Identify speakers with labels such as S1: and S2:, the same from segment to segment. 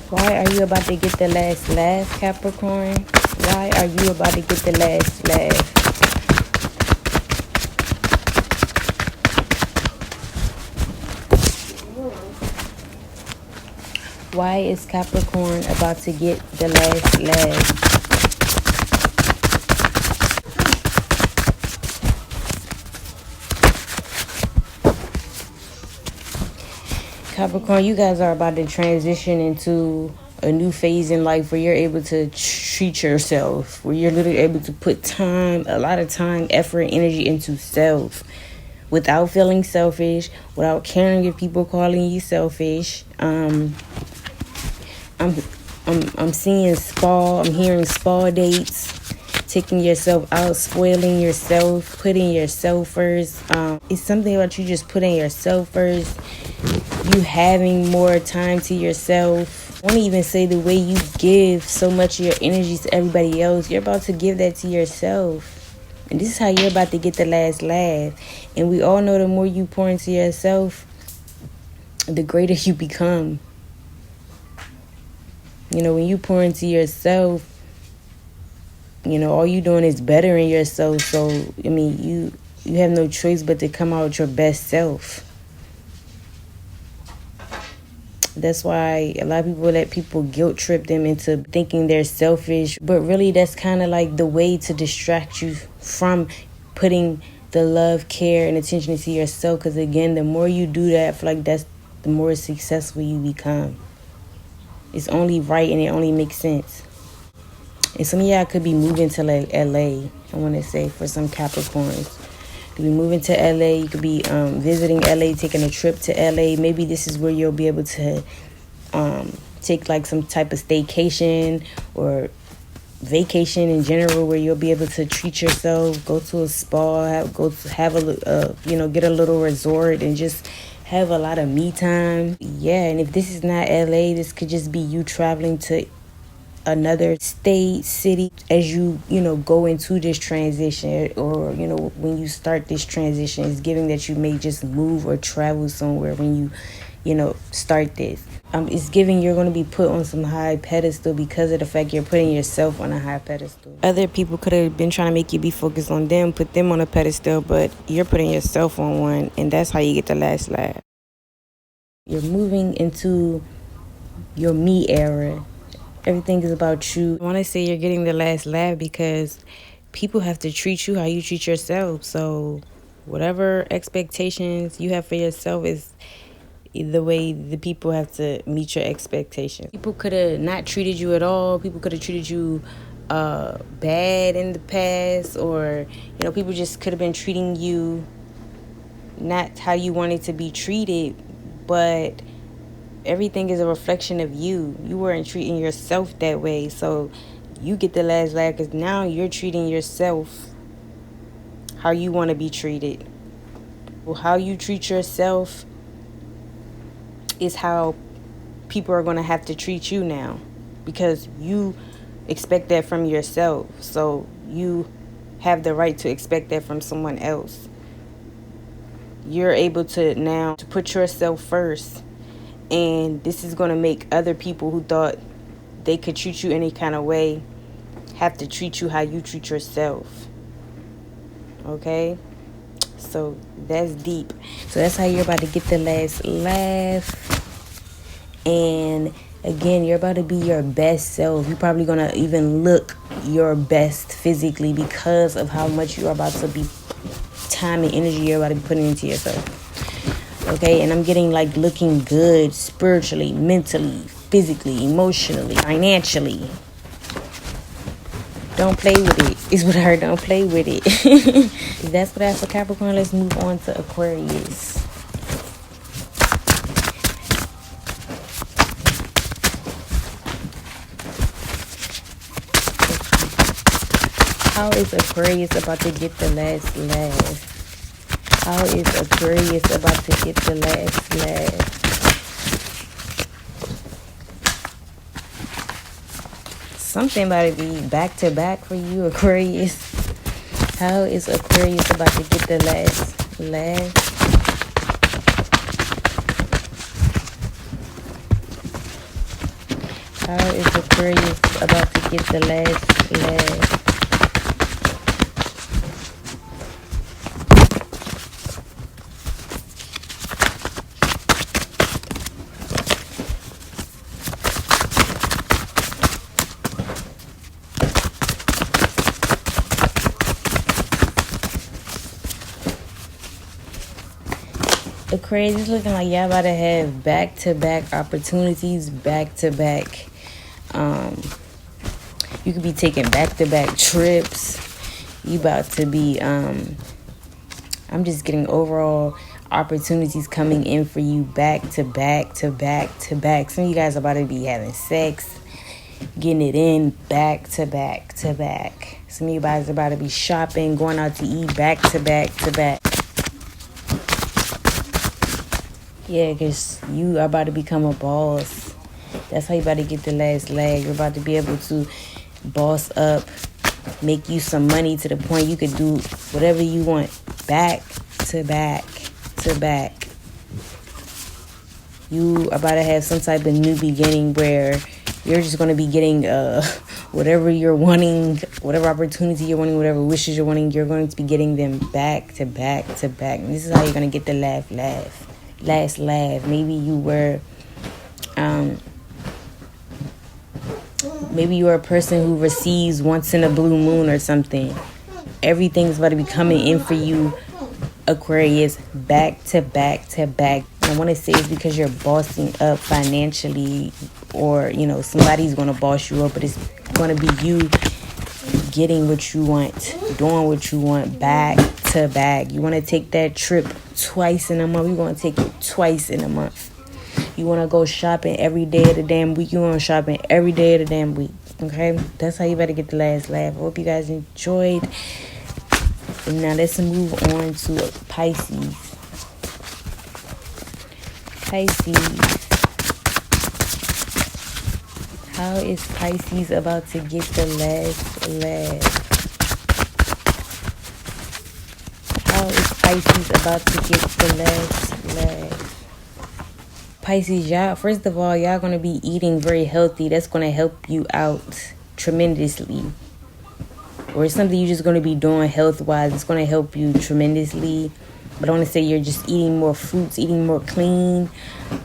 S1: Why are you about to get the last laugh, Capricorn? Why are you about to get the last laugh? Why is Capricorn about to get the last laugh? Capricorn, you guys are about to transition into a new phase in life where you're able to treat yourself, where you're literally able to put time, a lot of time, effort, energy into self without feeling selfish, without caring if people calling you selfish. I'm seeing spa, I'm hearing spa dates, taking yourself out, spoiling yourself, putting yourself first. It's something about you just putting yourself first, you having more time to yourself. I won't even say the way you give so much of your energy to everybody else, you're about to give that to yourself. And this is how you're about to get the last laugh. And we all know the more you pour into yourself, the greater you become. You know, when you pour into yourself, you know, all you doing is bettering yourself. So, I mean, you have no choice but to come out with your best self. That's why a lot of people let people guilt trip them into thinking they're selfish. But really, that's kind of like the way to distract you from putting the love, care, and attention into yourself. Because, again, the more you do that, I feel like that's the more successful you become. It's only right and it only makes sense. And some of y'all could be moving to like LA, I want to say, for some Capricorns. You could be moving to LA. You could be visiting LA, taking a trip to LA. Maybe this is where you'll be able to take like some type of staycation or vacation in general, where you'll be able to treat yourself, go to a spa, get a little resort and just have a lot of me time. Yeah, and if this is not LA, this could just be you traveling to another state, city, as you go into this transition, or when you start this transition. It's giving that you may just move or travel somewhere when you start this. It's giving you're going to be put on some high pedestal because of the fact you're putting yourself on a high pedestal. Other people could have been trying to make you be focused on them, put them on a pedestal, but you're putting yourself on one, and that's how you get the last laugh. You're moving into your me era. Everything is about you. I want to say you're getting the last laugh because people have to treat you how you treat yourself. So whatever expectations you have for yourself is the way the people have to meet your expectations. People could have not treated you at all. People could have treated you bad in the past, or people just could have been treating you not how you wanted to be treated, but everything is a reflection of you. You weren't treating yourself that way, so you get the last laugh because now you're treating yourself how you want to be treated. Well, how you treat yourself is how people are going to have to treat you now, because you expect that from yourself, so you have the right to expect that from someone else. You're able to now to put yourself first. And this is going to make other people who thought they could treat you any kind of way have to treat you how you treat yourself. Okay? So that's deep. So that's how you're about to get the last laugh. And again, you're about to be your best self. You're probably going to even look your best physically because of how much you're about to be, time and energy you're about to be putting into yourself. Okay, and I'm getting like looking good spiritually, mentally, physically, emotionally, financially. Don't play with it. Is what I heard. Don't play with it. If that's what I have for Capricorn, let's move on to Aquarius. How is Aquarius about to get the last laugh? How is Aquarius about to get the last laugh? Something about to be back to back for you, Aquarius. How is Aquarius about to get the last laugh? How is Aquarius about to get the last laugh? Aquarius, it's looking like y'all about to have back-to-back opportunities, back-to-back. You could be taking back-to-back trips. You about to be, I'm just getting overall opportunities coming in for you back-to-back, to-back-to-back. Some of you guys are about to be having sex, getting it in back-to-back, to-back. Some of you guys are about to be shopping, going out to eat back-to-back, to-back. Yeah, because you are about to become a boss. That's how you about to get the last leg. You're about to be able to boss up, make you some money to the point you could do whatever you want. Back to back to back. You are about to have some type of new beginning where you're just going to be getting whatever you're wanting, whatever opportunity you're wanting, whatever wishes you're wanting, you're going to be getting them back to back to back. And this is how you're going to get the last laugh. Maybe you were maybe you're a person who receives once in a blue moon or something. Everything's about to be coming in for you, Aquarius, back to back to back. I want to say it's because you're bossing up financially, or somebody's going to boss you up, but it's going to be you getting what you want, doing what you want, back to back. You want to take that trip twice in a month. You're going to take it twice in a month. You want to go shopping every day of the damn week. You want to shopping every day of the damn week. Okay? That's how you better get the last laugh. I hope you guys enjoyed. And now let's move on to Pisces. How is Pisces about to get the last laugh? How is Pisces about to get the last laugh? Pisces, y'all, first of all, y'all going to be eating very healthy. That's going to help you out tremendously. Or it's something you're just going to be doing health-wise. It's going to help you tremendously. But I want to say you're just eating more fruits, eating more clean.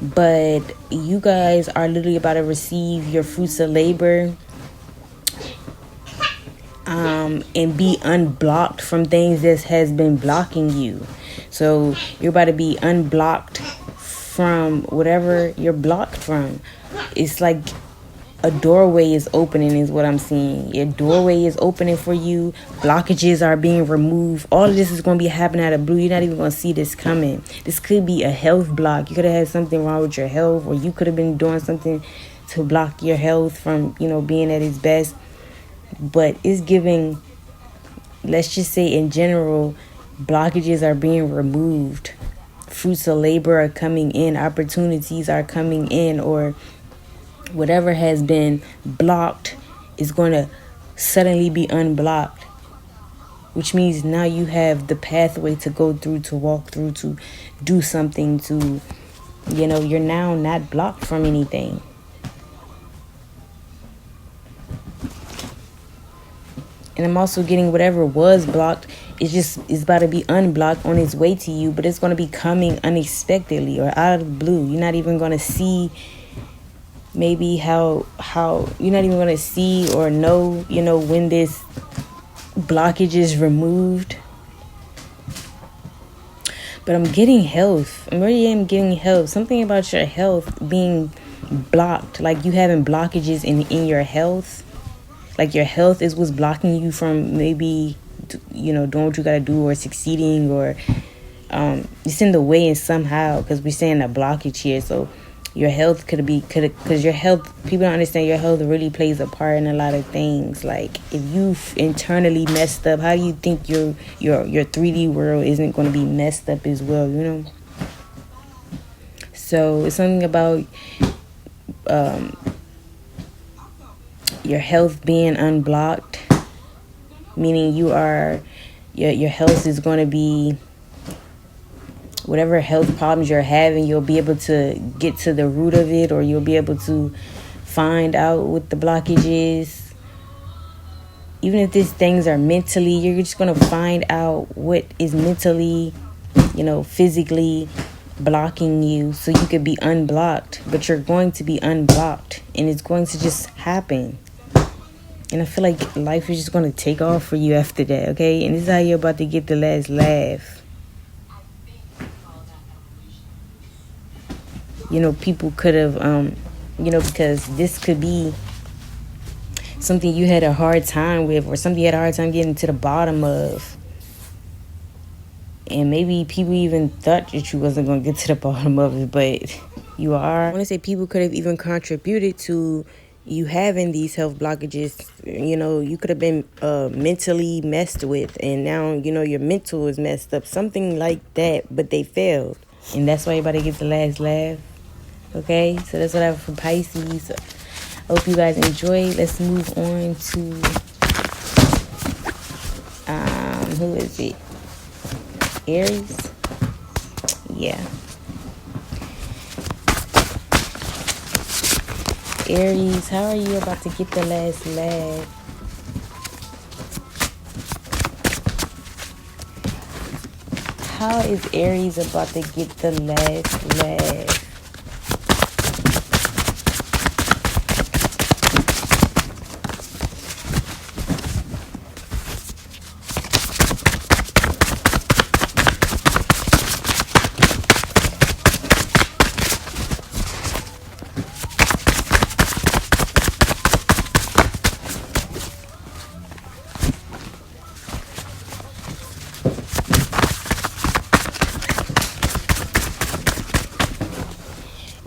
S1: But you guys are literally about to receive your fruits of labor. And be unblocked from things that has been blocking you. So you're about to be unblocked from whatever you're blocked from. It's like a doorway is opening is what I'm seeing. Your doorway is opening for you. Blockages are being removed. All of this is going to be happening out of blue. You're not even going to see this coming. This could be a health block. You could have had something wrong with your health, or you could have been doing something to block your health from, being at its best. But it's giving, let's just say in general, blockages are being removed. Fruits of labor are coming in. Opportunities are coming in, or whatever has been blocked is going to suddenly be unblocked, which means now you have the pathway to go through, to walk through, to do something, to, you're now not blocked from anything. And I'm also getting whatever was blocked, it's about to be unblocked on its way to you, but it's going to be coming unexpectedly or out of the blue. You're not even going to see maybe how you're not even going to see or know, when this blockage is removed. But I'm getting health. I really am getting health. Something about your health being blocked, like you having blockages in your health. Like your health is what's blocking you from maybe, doing what you got to do or succeeding, or it's in the way in somehow, because we're saying a blockage here. So your health because your health, people don't understand your health really plays a part in a lot of things. Like if you've internally messed up, how do you think your 3D world isn't going to be messed up as well, So it's something about your health being unblocked, meaning your health is going to be, whatever health problems you're having, you'll be able to get to the root of it, or you'll be able to find out what the blockage is. Even if these things are mentally, you're just going to find out what is mentally, physically blocking you so you could be unblocked. But you're going to be unblocked, and it's going to just happen. And I feel like life is just going to take off for you after that, okay? And this is how you're about to get the last laugh. People could have, because this could be something you had a hard time with, or something you had a hard time getting to the bottom of. And maybe people even thought that you wasn't going to get to the bottom of it, but you are. I want to say people could have even contributed to you having these health blockages. You could have been mentally messed with, and now, your mental is messed up. Something like that, but they failed. And that's why you're about to get the last laugh. Okay, so that's what I have for Pisces. I hope you guys enjoy. Let's move on to, who is it? Aries? Yeah. Aries, how are you about to get the last laugh? How is Aries about to get the last laugh?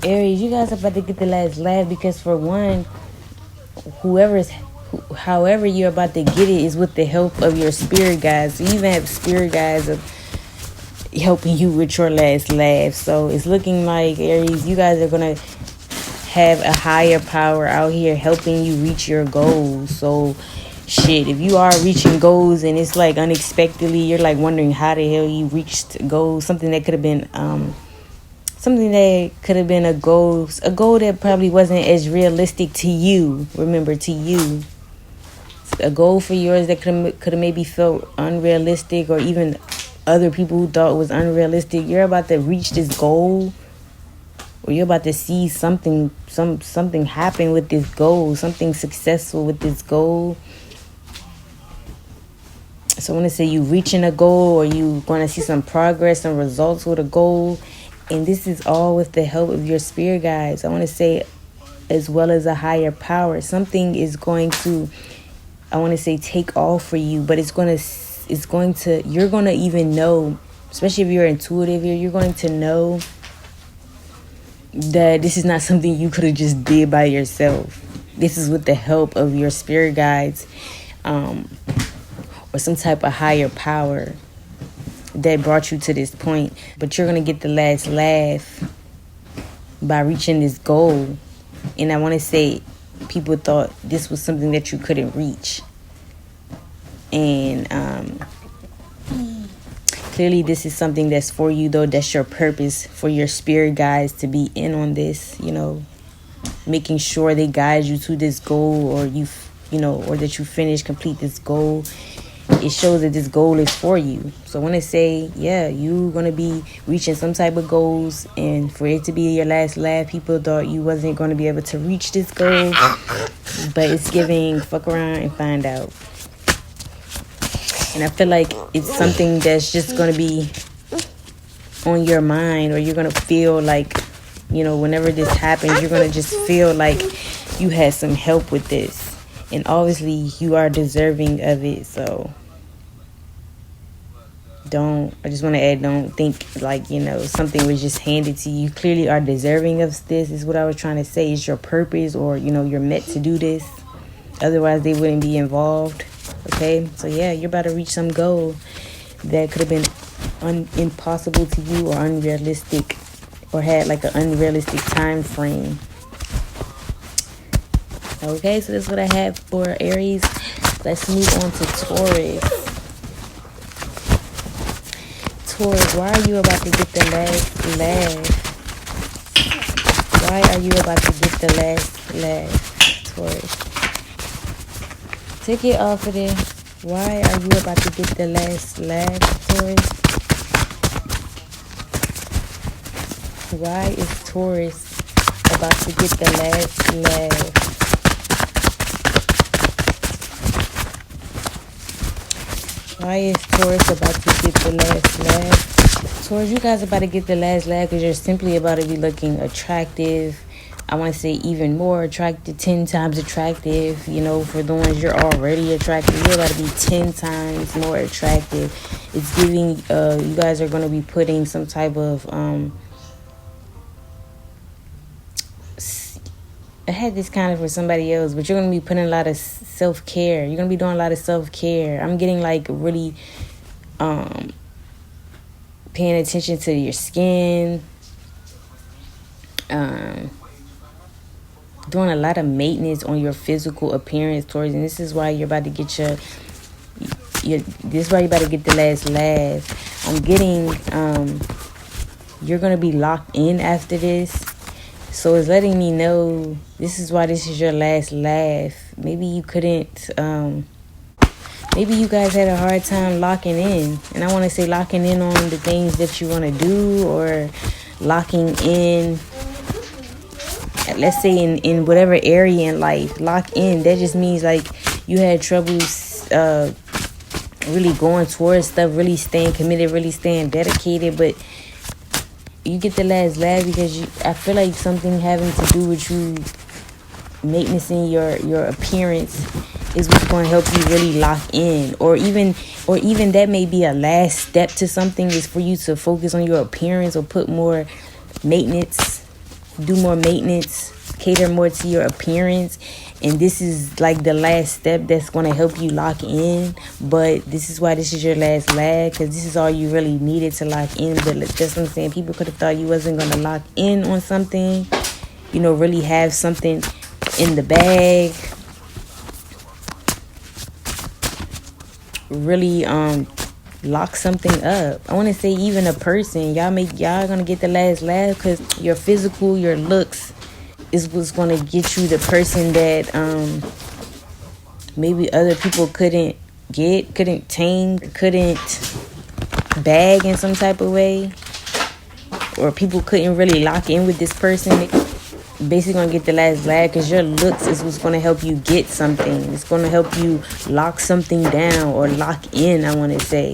S1: Aries, you guys are about to get the last laugh because, for one, however you're about to get it is with the help of your spirit guides. So you even have spirit guides of helping you with your last laugh. So it's looking like, Aries, you guys are going to have a higher power out here helping you reach your goals. So shit, if you are reaching goals and it's like unexpectedly, you're like wondering how the hell you reached goals, something that could have been a goal that probably wasn't as realistic to you. Remember, to you, a goal for yours that could have maybe felt unrealistic, or even other people who thought it was unrealistic. You're about to reach this goal, or you're about to see something happen with this goal, something successful with this goal. So I want to say you reaching a goal, or you going to see some progress and results with a goal. And this is all with the help of your spirit guides. I want to say, as well as a higher power. Something is going to, I want to say, take off for you. But you're going to even know, especially if you're intuitive here, you're going to know that this is not something you could have just did by yourself. This is with the help of your spirit guides, or some type of higher power that brought you to this point. But you're going to get the last laugh by reaching this goal. And I want to say, people thought this was something that you couldn't reach. And clearly this is something that's for you, though. That's your purpose, for your spirit guides to be in on this, making sure they guide you to this goal, or or that you complete this goal. It shows that this goal is for you. So when I say, yeah, you're going to be reaching some type of goals, and for it to be your last laugh, people thought you wasn't going to be able to reach this goal. But it's giving fuck around and find out. And I feel like it's something that's just going to be on your mind, or you're going to feel like, whenever this happens, you're going to just feel like you had some help with this. And obviously you are deserving of it. So I just want to add, don't think like, something was just handed to you. You clearly are deserving of this, is what I was trying to say. It's your purpose, or, you're meant to do this. Otherwise they wouldn't be involved. Okay. So yeah, you're about to reach some goal that could have been impossible to you, or unrealistic, or had like an unrealistic time frame. Okay, so that's what I have for Aries. Let's move on to Taurus. Taurus, why are you about to get the last laugh? Why are you about to get the last laugh, Taurus. Take it off of there. Why are you about to get the last laugh, Taurus? Why is Taurus about to get the last laugh? Why is Taurus about to get the last laugh? Taurus, you guys are about to get the last laugh because you're simply about to be looking attractive. I want to say even more attractive, 10 times attractive. You know, for the ones you're already attractive, you're about to be 10 times more attractive. It's giving, you guys are going to be putting some type of, I had this kind of for somebody else, but you're going to be putting a lot of self-care. You're going to be doing a lot of self-care. I'm getting like really paying attention to your skin. Doing a lot of maintenance on your physical appearance, Taurus. And this is why you're about to get this is why you're about to get the last laugh. I'm getting, you're going to be locked in after this. So it's letting me know this is why this is your last laugh. Maybe you couldn't, maybe you guys had a hard time locking in. And I want to say locking in on the things that you want to do, or locking in, let's say in whatever area in life. Lock in, that just means like you had troubles really going towards stuff, really staying committed, really staying dedicated, but you get the last laugh because I feel like something having to do with you maintaining your appearance is what's going to help you really lock in. Or even that may be a last step to something, is for you to focus on your appearance, or put more maintenance, do more maintenance, cater more to your appearance. And this is like the last step that's going to help you lock in. But this is why this is your last laugh, because this is all you really needed to lock in. But that's what I'm saying. People could have thought you wasn't going to lock in on something, you know, really have something in the bag, really lock something up. I want to say even a person. Y'all going to get the last laugh because your physical, your looks is what's going to get you the person that maybe other people couldn't tame, couldn't bag in some type of way, or people couldn't really lock in with this person. Basically going to get the last laugh because your looks is what's going to help you get something. It's going to help you lock something down or lock in, I want to say.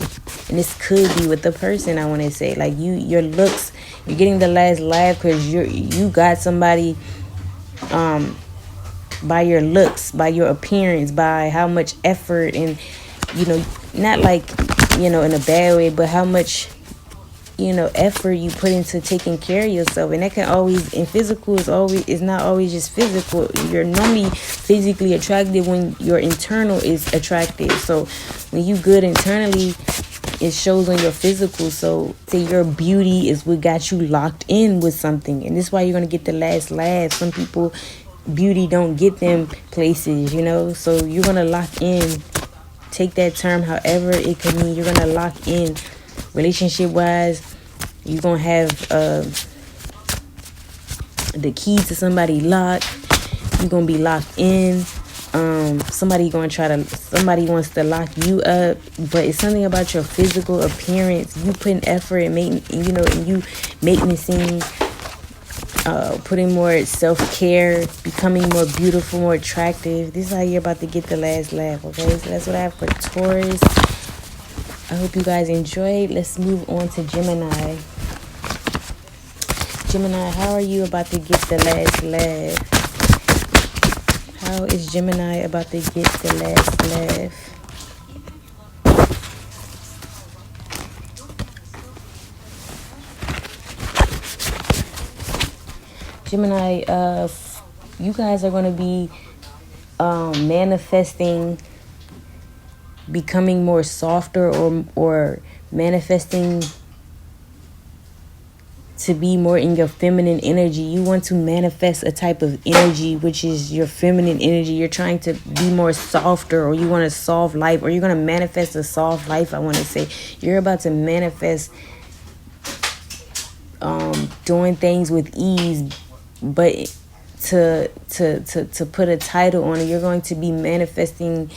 S1: And this could be with the person, I want to say. Like your looks, you're getting the last laugh because you got somebody by your looks, by your appearance, by how much effort, and, you know, not like, you know, in a bad way, but how much, you know, effort you put into taking care of yourself. And that can always, and physical is not always just physical. You're normally physically attractive when your internal is attractive. So when you good internally, it shows on your physical. So say your beauty is what got you locked in with something, and this is why you're gonna get the last laugh. Some people, beauty don't get them places, you know. So you're gonna lock in. Take that term however it could mean. You're gonna lock in. Relationship wise, you're gonna have the key to somebody locked. You're gonna be locked in. Somebody wants to lock you up, but it's something about your physical appearance. You putting effort and you maintaining, putting more self-care, becoming more beautiful, more attractive. This is how you're about to get the last laugh, okay? So that's what I have for Taurus. I hope you guys enjoyed. Let's move on to Gemini. Gemini, how are you about to get the last laugh? How is Gemini about to get the last laugh? Gemini, you guys are going to be manifesting, becoming more softer, or manifesting to be more in your feminine energy. You want to manifest a type of energy, which is your feminine energy. You're trying to be more softer, or you want a soft life, or you're going to manifest a soft life, I want to say. You're about to manifest doing things with ease, but to put a title on it. You're going to be manifesting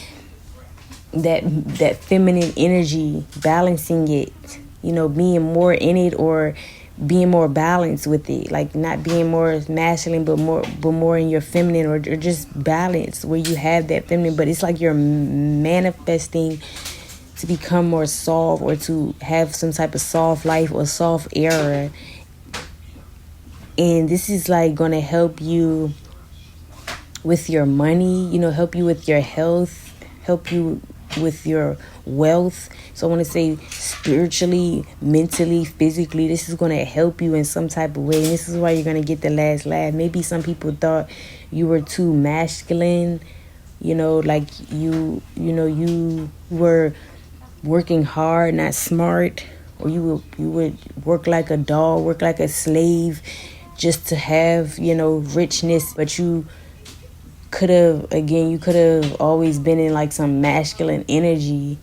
S1: that feminine energy, balancing it, you know, being more in it, or being more balanced with it, like not being more masculine but more in your feminine, or just balanced where you have that feminine, but it's like you're manifesting to become more soft, or to have some type of soft life or soft era. And this is like going to help you with your money, you know, help you with your health, help you with your wealth. So I want to say spiritually, mentally, physically, this is going to help you in some type of way. And this is why you're going to get the last laugh. Maybe some people thought you were too masculine, you know, like you were working hard, not smart, or you would work like a dog, work like a slave just to have, you know, richness. But you could have always been in like some masculine energy.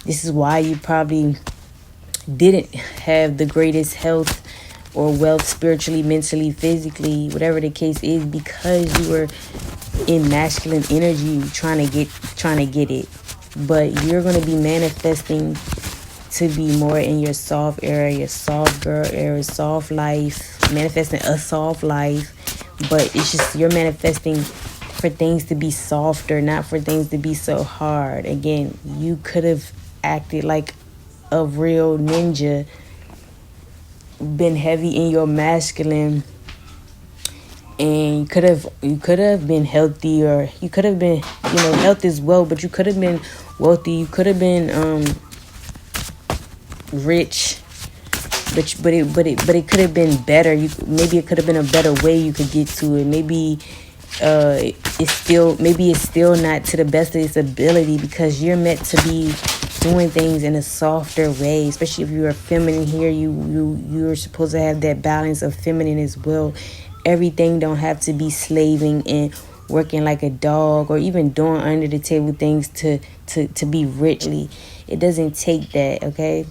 S1: This is why you probably didn't have the greatest health or wealth spiritually, mentally, physically, whatever the case is, because you were in masculine energy trying to get it. But you're going to be manifesting to be more in your soft area, your soft girl area, soft life, manifesting a soft life. But it's just you're manifesting for things to be softer, not for things to be so hard. Again, you could have acted like a real ninja, been heavy in your masculine, and you could have been healthy, or you could have been, you know, health is wealth, but you could have been wealthy, you could have been rich, but it could have been better. Maybe it could have been a better way you could get to it. Maybe it's still not to the best of its ability, because you're meant to be doing things in a softer way. Especially if you're a feminine here, you're supposed to have that balance of feminine as well. Everything don't have to be slaving and working like a dog, or even doing under the table things to be richly. It doesn't take that, okay?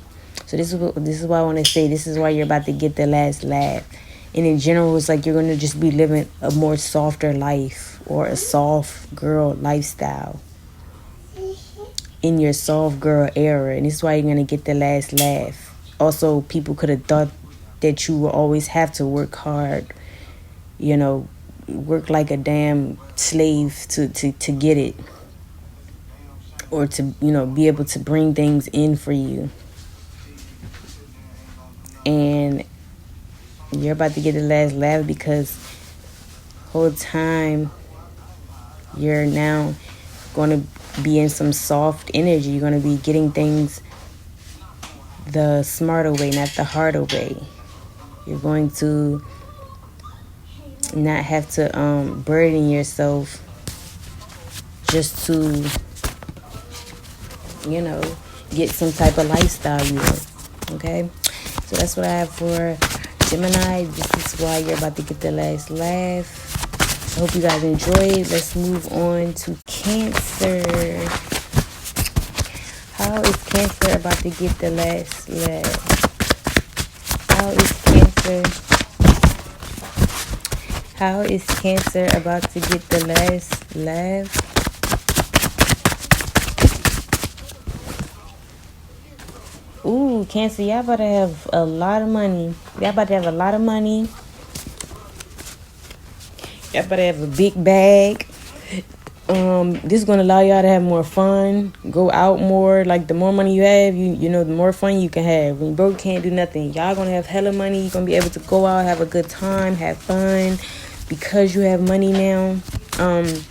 S1: So this is why I want to say, this is why you're about to get the last laugh. And in general, it's like you're going to just be living a more softer life, or a soft girl lifestyle in your soft girl era. And this is why you're going to get the last laugh. Also, people could have thought that you will always have to work hard, you know, work like a damn slave to get it, or to, you know, be able to bring things in for you. And you're about to get the last laugh, because whole time you're now going to be in some soft energy. You're going to be getting things the smarter way, not the harder way. You're going to not have to burden yourself just to, you know, get some type of lifestyle you want. Okay, so that's what I have for Gemini. This is why you're about to get the last laugh. I hope you guys enjoyed. Let's move on to Cancer. How is Cancer about to get the last laugh? How is Cancer about to get the last laugh? Ooh, Cancer, y'all about to have a lot of money. Y'all about to have a lot of money. Y'all about to have a big bag. This is going to allow y'all to have more fun, go out more. Like, the more money you have, you know, the more fun you can have. When you broke, can't do nothing. Y'all going to have hella money. You're going to be able to go out, have a good time, have fun, because you have money now. And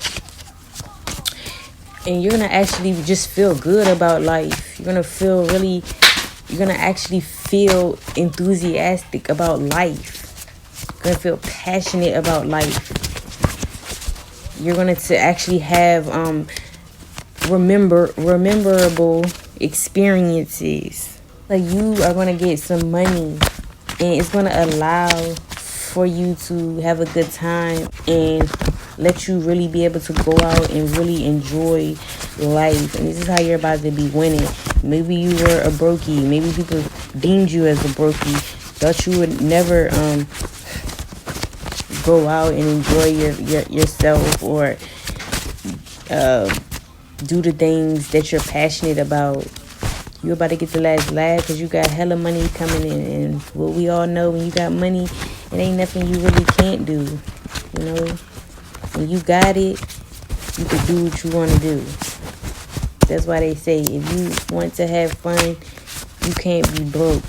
S1: you're going to actually just feel good about life. You're going to actually feel enthusiastic about life. You're going to feel passionate about life. You're going to actually have rememberable experiences. Like, you are going to get some money, and it's going to allow for you to have a good time and let you really be able to go out and really enjoy life. And this is how you're about to be winning. Maybe you were a brokey. Maybe people deemed you as a brokey. Thought you would never go out and enjoy yourself, or do the things that you're passionate about. You're about to get the last laugh because you got hella money coming in. And what we all know, when you got money, it ain't nothing you really can't do. You know, when you got it, you can do what you want to do. That's why they say if you want to have fun, you can't be broke.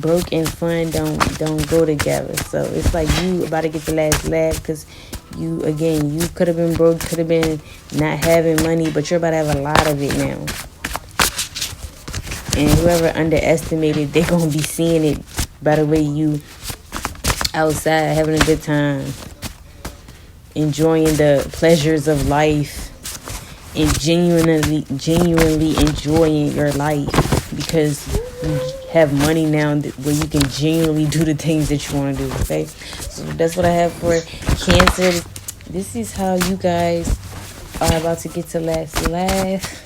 S1: Broke and fun don't go together. So it's like you about to get the last laugh because you could have been broke, could have been not having money, but you're about to have a lot of it now. And whoever underestimated, they're going to be seeing it by the way you outside having a good time, enjoying the pleasures of life, and genuinely enjoying your life because you have money now where you can genuinely do the things that you want to do. Okay, so that's what I have for Cancer. This is how you guys are about to get to last laugh.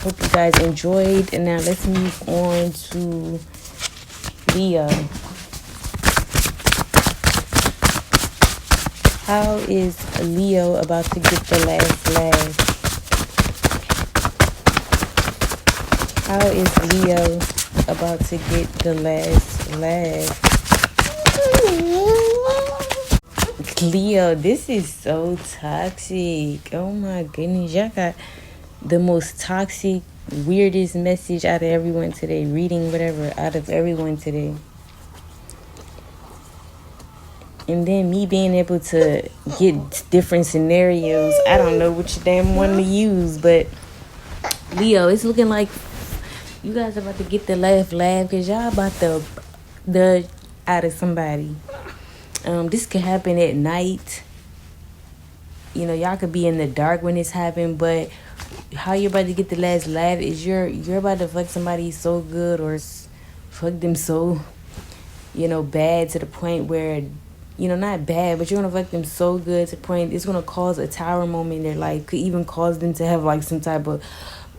S1: Hope you guys enjoyed. And now let's move on to Leo. How is Leo about to get the last laugh? How is Leo about to get the last laugh? Leo, this is so toxic. Oh my goodness. Y'all got the most toxic, weirdest message out of everyone today. Reading, whatever, out of everyone today. And then me being able to get different scenarios. I don't know which damn one to use, but Leo, it's looking like you guys are about to get the laugh because y'all about to the out of somebody. This could happen at night. You know, y'all could be in the dark when this happened, but how you're about to get the last laugh is you're about to fuck somebody so good, or fuck them so, bad to the point where, not bad, but you're going to fuck them so good to the point it's going to cause a tower moment in their life. Could even cause them to have like some type of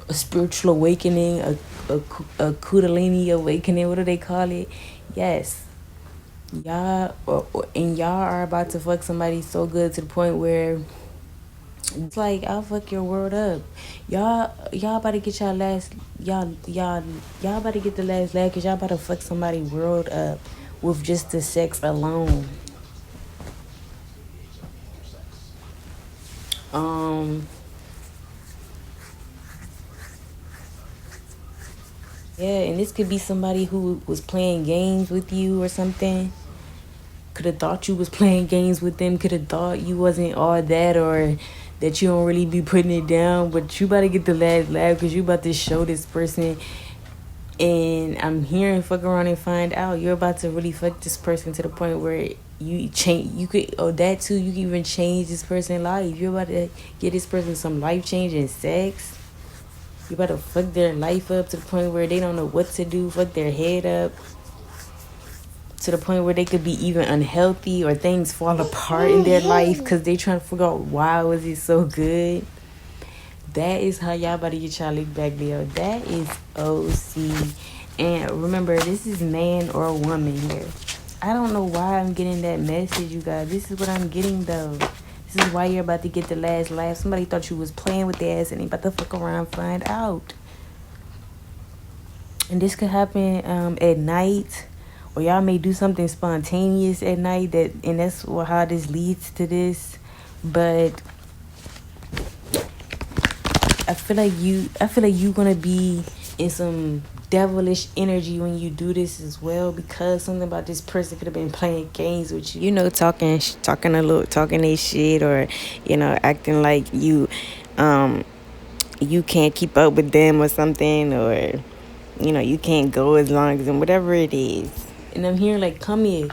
S1: a spiritual awakening, a kundalini awakening, what do they call it? Yes. Y'all are about to fuck somebody so good to the point where it's like, I'll fuck your world up. Y'all about to get y'all about to get the last laugh because y'all about to fuck somebody world up with just the sex alone. Yeah, and this could be somebody who was playing games with you or something. Could have thought you was playing games with them. Could have thought you wasn't all that, or that you don't really be putting it down. But you about to get the last laugh because you about to show this person. And I'm hearing fuck around and find out. You're about to really fuck this person to the point where you change. You could, that too, you can even change this person's life. You're about to get this person some life-changing sex. You about to fuck their life up to the point where they don't know what to do. Fuck their head up to the point where they could be even unhealthy, or things fall apart in their life because they trying to figure out why was it so good. That is how y'all about to get y'all lick back, Leo. That is OC. And remember, this is man or woman here. I don't know why I'm getting that message, you guys. This is what I'm getting, though. This is why you're about to get the last laugh. Somebody thought you was playing with their ass and they about to fuck around and find out. And this could happen at night. Or y'all may do something spontaneous at night. And that's how this leads to this. But I feel like you're gonna be in some devilish energy when you do this as well, because something about this person could have been playing games with you. Talking their shit, or acting like you can't keep up with them or something, or you can't go as long as them, whatever it is. And I'm hearing like, come here,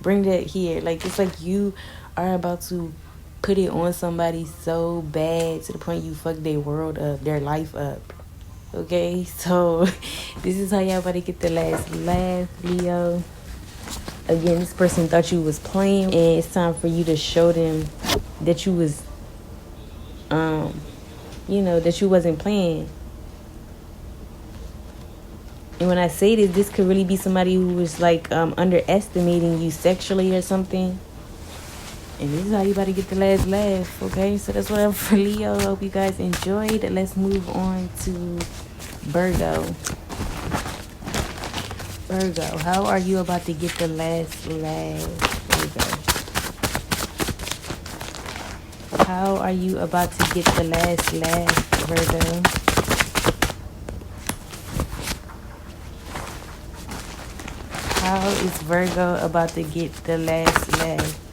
S1: bring that here. Like, it's like you are about to put it on somebody so bad to the point you fuck their world up, their life up. Okay, so this is how y'all about to get the last laugh, Leo. Again, this person thought you was playing, and it's time for you to show them that you was, that you wasn't playing. And when I say this could really be somebody who was like underestimating you sexually or something. And this is how you about to get the last laugh, okay? So that's what I'm for Leo. Hope you guys enjoyed. Let's move on to Virgo. Virgo, how are you about to get the last laugh, Virgo? How are you about to get the last laugh, Virgo? How is Virgo about to get the last laugh?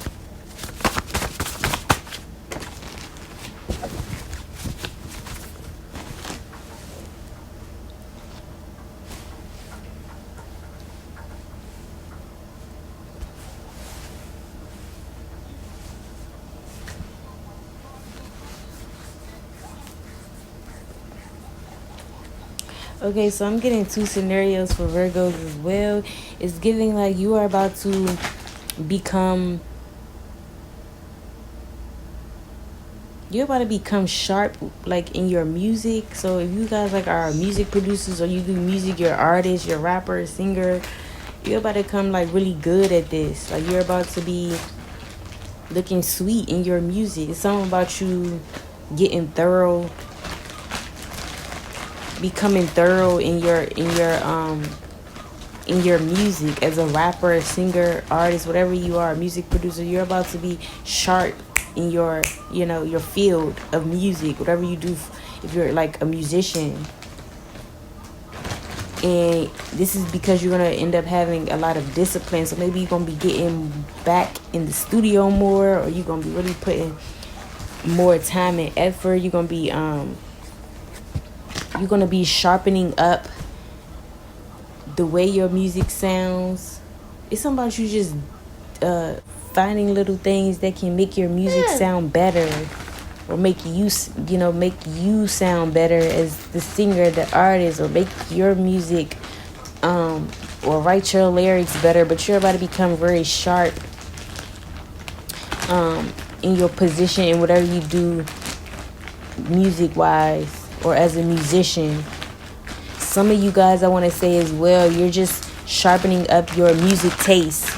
S1: Okay, so I'm getting two scenarios for Virgos as well. It's giving like you are about to become... You're about to become sharp, like, in your music. So if you guys, like, are music producers or you do music, you're artist, you're rapper, singer, you're about to come, like, really good at this. Like, you're about to be looking sweet in your music. It's something about you getting thorough, becoming thorough in your music as a rapper, singer, artist, whatever you are, music producer. You're about to be sharp in your, you know, your field of music, whatever you do, if you're like a musician. And this is because you're going to end up having a lot of discipline. So maybe you're going to be getting back in the studio more, or you're going to be really putting more time and effort. You're going to be sharpening up the way your music sounds. It's something about you just finding little things that can make your music sound better, or make you sound better as the singer, the artist, or make your music or write your lyrics better. But you're about to become very sharp in your position in whatever you do music wise or as a musician. Some of you guys, I want to say as well, you're just sharpening up your music taste.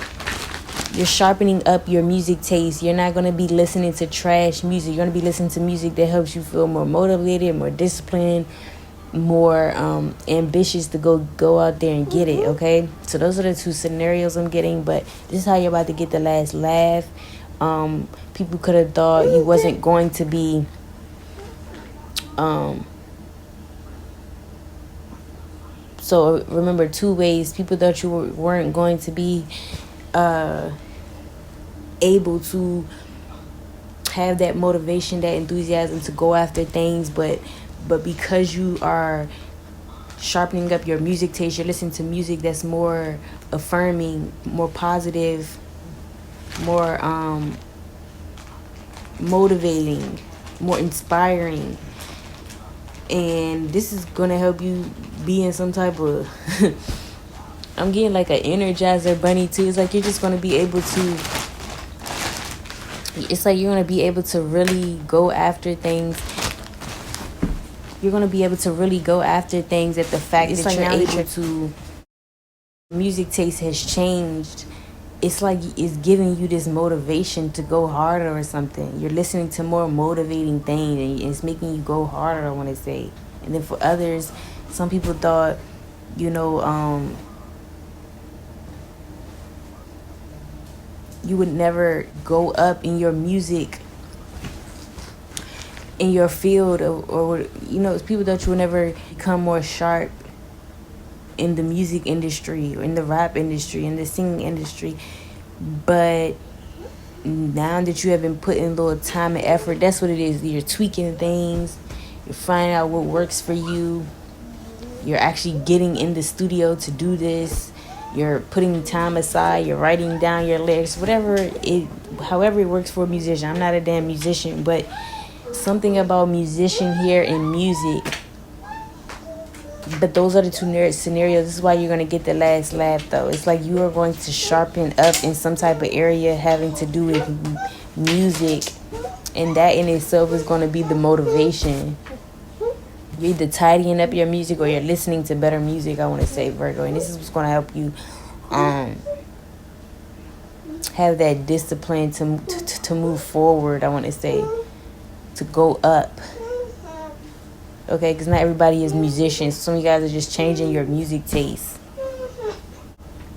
S1: You're sharpening up your music taste. You're not going to be listening to trash music. You're going to be listening to music that helps you feel more motivated, more disciplined, more ambitious to go out there and get it, okay? So those are the two scenarios I'm getting, but this is how you're about to get the last laugh. People could have thought you wasn't going to be... So remember, two ways. People thought you weren't going to be able to have that motivation, that enthusiasm to go after things, but because you are sharpening up your music taste, you're listening to music that's more affirming, more positive, more motivating, more inspiring. And this is going to help you be in some type of... I'm getting like an Energizer bunny too. It's like you're just going to be able to... It's like you're going to be able to really go after things. You're going to be able to really go after things at the fact that you're able to... Music taste has changed. It's like it's giving you this motivation to go harder or something. You're listening to more motivating things, and it's making you go harder, I want to say. And then for others, some people thought, you would never go up in your music, in your field, or people thought you would never become more sharp in the music industry, or in the rap industry, in the singing industry. But now that you have been putting a little time and effort, that's what it is. You're tweaking things. You're finding out what works for you. You're actually getting in the studio to do this. You're putting time aside. You're writing down your lyrics. However it works for a musician. I'm not a damn musician, but something about musician here in music. But those are the two scenarios. This is why you're going to get the last laugh, though. It's like you are going to sharpen up in some type of area having to do with music. And that in itself is going to be the motivation. You're either tidying up your music or you're listening to better music, I want to say, Virgo. And this is what's going to help you have that discipline to move forward. I want to say to go up. Okay, because not everybody is musicians. Some of you guys are just changing your music taste.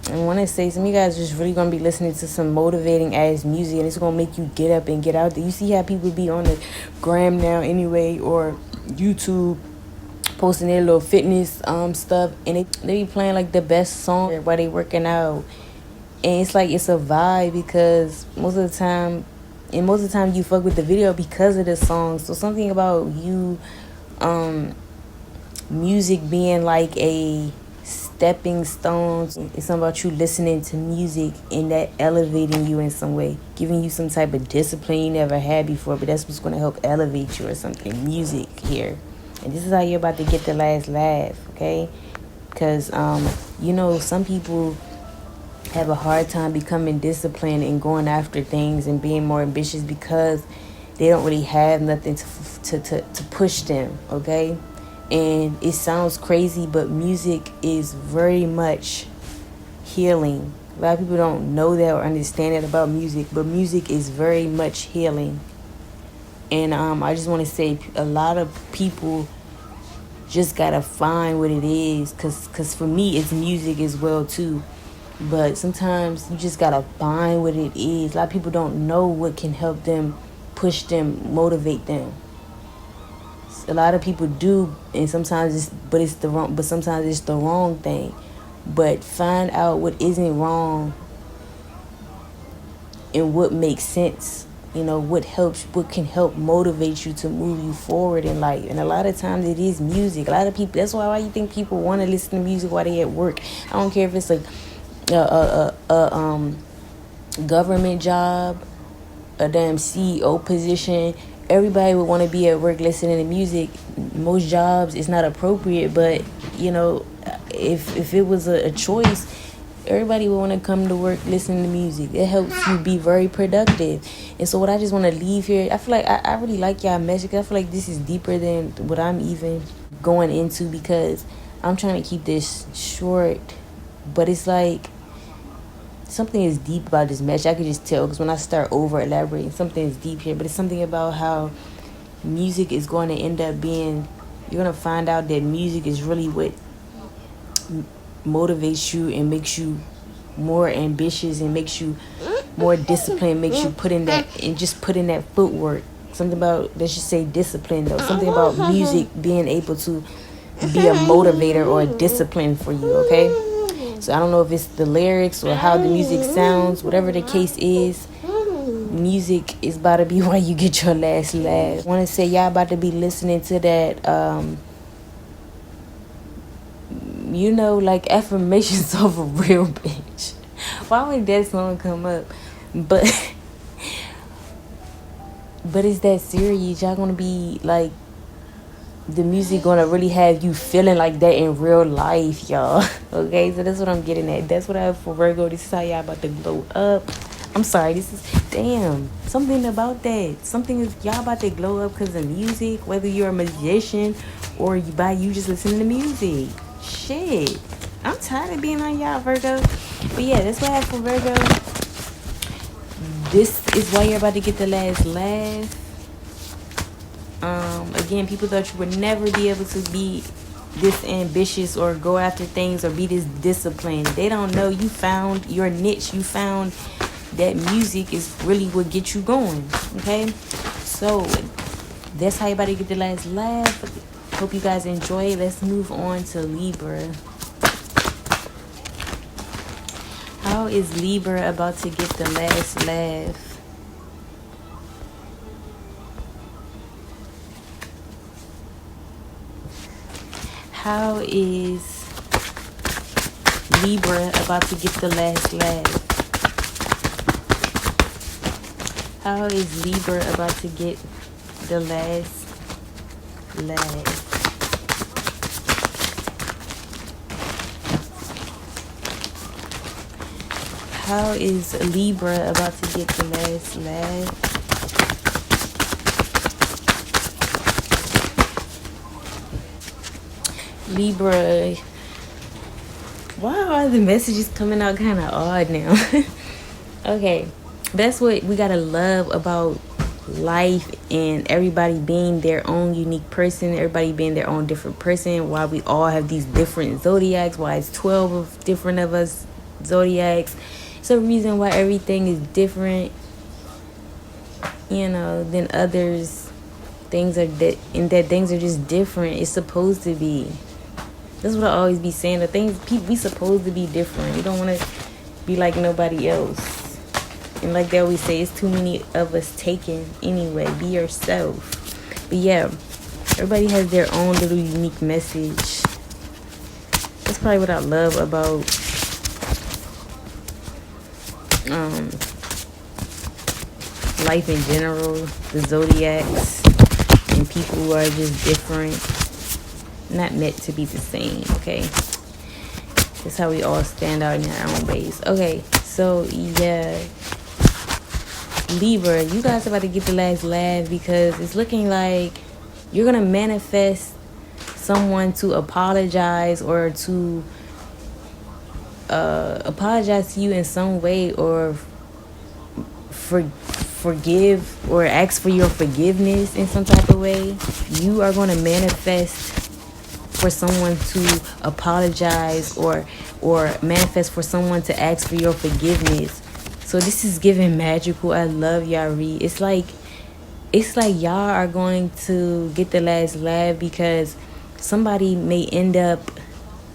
S1: I want to say some of you guys are just really going to be listening to some motivating ass music, and it's going to make you get up and get out there. You see how people be on the gram now anyway, or YouTube, posting their little fitness stuff, and they be playing like the best song while they working out. And it's like it's a vibe because most of the time you fuck with the video because of the song. So something about you music being like a stepping stone. It's something about you listening to music and that elevating you in some way, giving you some type of discipline you never had before, but that's what's going to help elevate you or something. Music here. And this is how you're about to get the last laugh, okay? Because some people have a hard time becoming disciplined and going after things and being more ambitious because they don't really have nothing to push them, okay? And it sounds crazy, but music is very much healing. A lot of people don't know that or understand that about music, but music is very much healing. And I just want to say a lot of people just got to find what it is. Because for me, it's music as well, too. But sometimes you just got to find what it is. A lot of people don't know what can help them, push them, motivate them. A lot of people do, and sometimes sometimes it's the wrong thing. But find out what isn't wrong and what makes sense. What can help motivate you to move you forward in life. And a lot of times it is music. A lot of people, that's why you think people want to listen to music while they at work. I don't care if it's a government job, a damn CEO position. Everybody would want to be at work listening to music. Most jobs it's not appropriate, but if it was a choice, everybody would want to come to work listening to music. It helps you be very productive. And so what I just want to leave here, I feel like I really like y'all message. I feel like this is deeper than what I'm even going into, because I'm trying to keep this short, but it's like something is deep about this message. I could just tell, because when I start over elaborating, something is deep here. But it's something about how music is going to end up being, you're going to find out that music is really what motivates you and makes you more ambitious and makes you more disciplined, makes you put in that footwork. Something about, let's just say discipline though. Something about music being able to be a motivator or a discipline for you, okay? So I don't know if it's the lyrics or how the music sounds, whatever the case is, music is about to be why you get your last laugh. I want to say y'all about to be listening to that, like affirmations of a real bitch. Why would that song come up? But it's that serious. Y'all gonna be like, the music gonna really have you feeling like that in real life, y'all. Okay, so that's what I'm getting at. That's what I have for Virgo. This is how y'all about to glow up. I'm sorry, this is, damn, something about that. Something is, y'all about to glow up because of music, whether you're a musician or you just listening to music. Shit, I'm tired of being on y'all, Virgo. But yeah, that's what I have for Virgo. This is why you're about to get the last laugh. Again, people thought you would never be able to be this ambitious or go after things or be this disciplined. They don't know you found your niche. You found that music is really what gets you going. Okay, so that's how you about to get the last laugh. Hope you guys enjoy. Let's move on to Libra. How is Libra about to get the last laugh? How is Libra about to get the last laugh? How is Libra about to get the last laugh? How is Libra about to get the last laugh? Libra, why are the messages coming out kind of odd now? Okay, that's what we gotta love about life, and everybody being their own unique person, everybody being their own different person. Why we all have these different zodiacs, why it's 12 of different of us zodiacs. It's a reason why everything is different, than others. Things are things are just different. It's supposed to be. That's what I always be saying. The things we supposed to be different. You don't want to be like nobody else. And like they always say, it's too many of us taken anyway. Be yourself. But yeah, everybody has their own little unique message. That's probably what I love about life in general, the zodiacs, and people who are just different, not meant to be the same. Okay, that's how we all stand out in our own ways. Okay, so yeah, Libra, you guys are about to get the last laugh, because it's looking like you're gonna manifest someone to apologize, or to apologize to you in some way, or forgive, or ask for your forgiveness in some type of way. You are going to manifest for someone to apologize, or manifest for someone to ask for your forgiveness. So this is giving magical. I love y'all read. It's like y'all are going to get the last laugh, because somebody may end up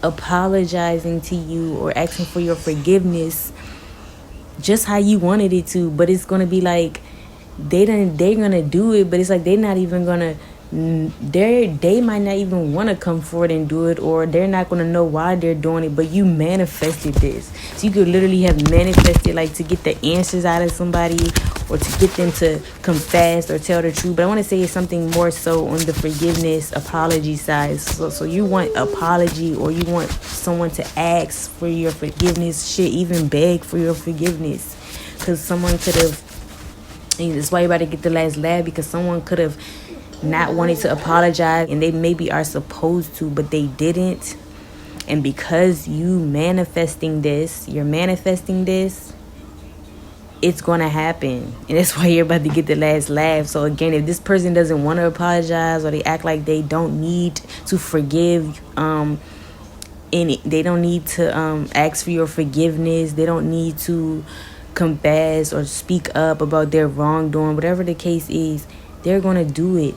S1: apologizing to you or asking for your forgiveness just how you wanted it to, but it's gonna be like they're gonna do it, but it's like they're not even gonna, they might not even want to come forward and do it, or they're not gonna know why they're doing it, but you manifested this. So you could literally have manifested, like, to get the answers out of somebody, or to get them to confess or tell the truth. But I want to say it's something more so on the forgiveness, apology side. So you want apology, or you want someone to ask for your forgiveness, shit, even beg for your forgiveness, because someone could have, that's why you about to get the last laugh, because someone could have not wanted to apologize, and they maybe are supposed to, but they didn't. And because you're manifesting this, it's gonna happen, and that's why you're about to get the last laugh. So again, if this person doesn't want to apologize, or they act like they don't need to forgive, they don't need to ask for your forgiveness, they don't need to confess or speak up about their wrongdoing, whatever the case is, they're gonna do it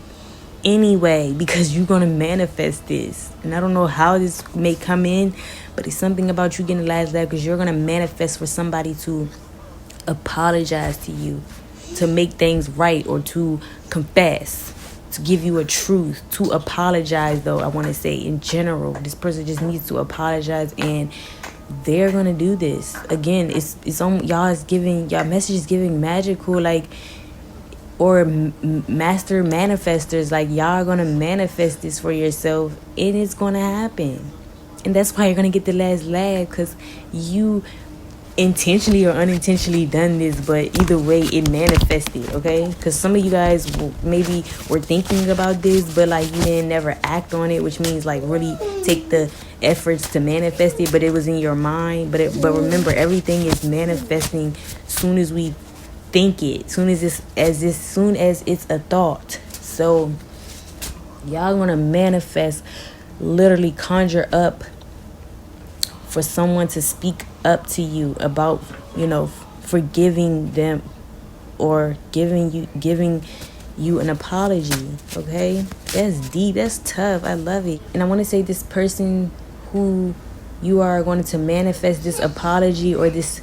S1: anyway, because you're gonna manifest this. And I don't know how this may come in, but it's something about you getting the last laugh, because you're gonna manifest for somebody to apologize to you, to make things right, or to confess, to give you a truth, to apologize. Though I want to say in general, this person just needs to apologize, and they're gonna do this. Again, it's on y'all. Y'all message is giving magical, like, or master manifestors, like, y'all are gonna manifest this for yourself, and it's gonna happen. And that's why you're gonna get the last laugh, because you intentionally or unintentionally done this, but either way it manifested. Okay, because some of you guys maybe were thinking about this, but like you didn't never act on it, which means like really take the efforts to manifest it, but it was in your mind. But remember, everything is manifesting soon as we think it, soon as it's a thought. So y'all gonna manifest, literally conjure up for someone to speak up to you about, forgiving them, or giving you an apology. Okay, that's deep, that's tough. I love it. And I want to say, this person who you are going to manifest this apology, or this